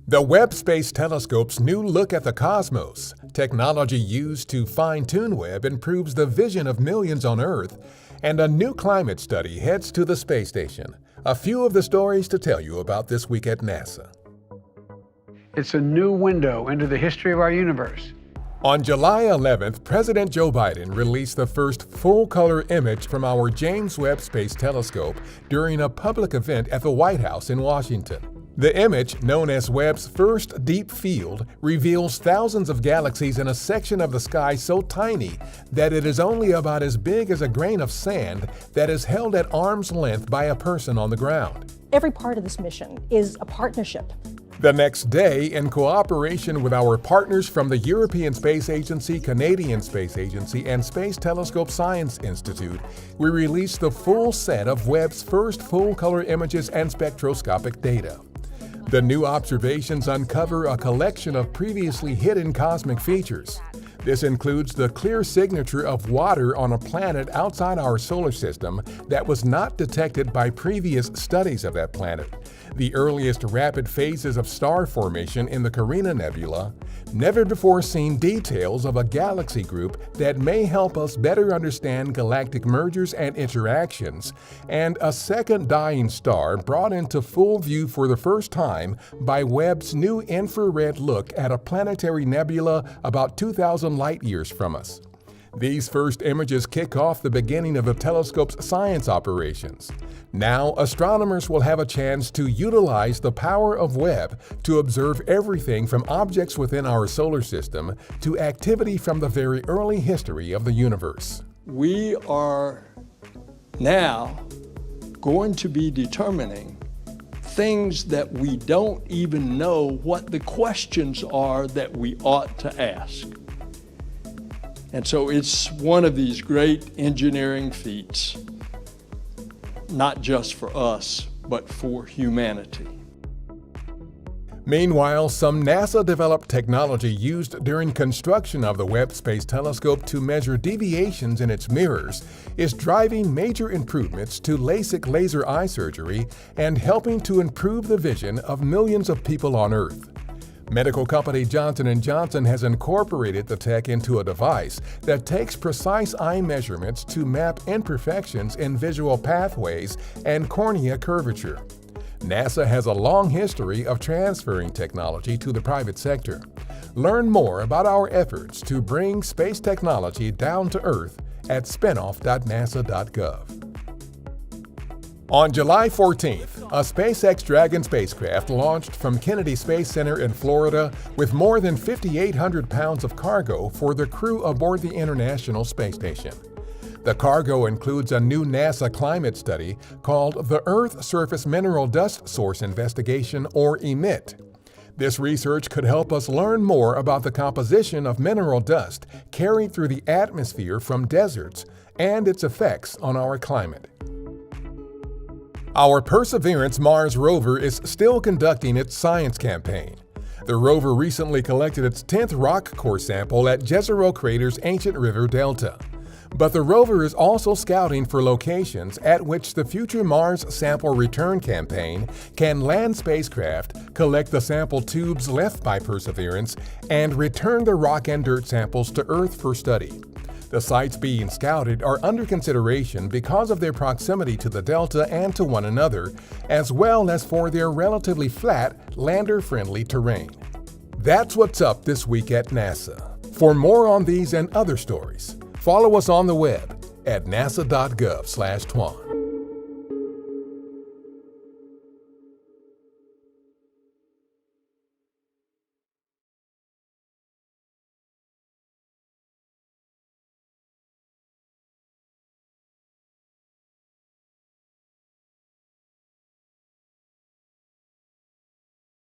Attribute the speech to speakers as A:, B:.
A: The Webb Space Telescope's new look at the cosmos, technology used to fine-tune Webb, improves the vision of millions on Earth, and a new climate study heads to the space station. A few of the stories to tell you about this week at NASA.
B: It's a new window into the history of our universe.
A: On July 11th, President Joe Biden released the first full-color image from our James Webb Space Telescope during a public event at the White House in Washington. The image, known as Webb's first deep field, reveals thousands of galaxies in a section of the sky so tiny that it is only about as big as a grain of sand that is held at arm's length by a person on the ground.
C: Every part of this mission is a partnership.
A: The next day, in cooperation with our partners from the European Space Agency, Canadian Space Agency, and Space Telescope Science Institute, we released the full set of Webb's first full-color images and spectroscopic data. The new observations uncover a collection of previously hidden cosmic features. This includes the clear signature of water on a planet outside our solar system that was not detected by previous studies of that planet, the earliest rapid phases of star formation in the Carina Nebula, never-before-seen details of a galaxy group that may help us better understand galactic mergers and interactions, and a second dying star brought into full view for the first time by Webb's new infrared look at a planetary nebula about 2,000 light-years from us. These first images kick off the beginning of the telescope's science operations. Now, astronomers will have a chance to utilize the power of Webb to observe everything from objects within our solar system to activity from the very early history of the universe.
D: We are now going to be determining things that we don't even know what the questions are that we ought to ask. And so it's one of these great engineering feats, not just for us, but for humanity.
A: Meanwhile, some NASA-developed technology used during construction of the Webb Space Telescope to measure deviations in its mirrors is driving major improvements to LASIK laser eye surgery and helping to improve the vision of millions of people on Earth. Medical company Johnson & Johnson has incorporated the tech into a device that takes precise eye measurements to map imperfections in visual pathways and cornea curvature. NASA has a long history of transferring technology to the private sector. Learn more about our efforts to bring space technology down to Earth at spinoff.nasa.gov. On July 14th, a SpaceX Dragon spacecraft launched from Kennedy Space Center in Florida with more than 5,800 pounds of cargo for the crew aboard the International Space Station. The cargo includes a new NASA climate study called the Earth Surface Mineral Dust Source Investigation, or EMIT. This research could help us learn more about the composition of mineral dust carried through the atmosphere from deserts and its effects on our climate. Our Perseverance Mars rover is still conducting its science campaign. The rover recently collected its 10th rock core sample at Jezero Crater's ancient river delta. But the rover is also scouting for locations at which the future Mars Sample Return campaign can land spacecraft, collect the sample tubes left by Perseverance, and return the rock and dirt samples to Earth for study. The sites being scouted are under consideration because of their proximity to the delta and to one another, as well as for their relatively flat, lander-friendly terrain. That's what's up this week at NASA. For more on these and other stories, follow us on the web at nasa.gov/twan.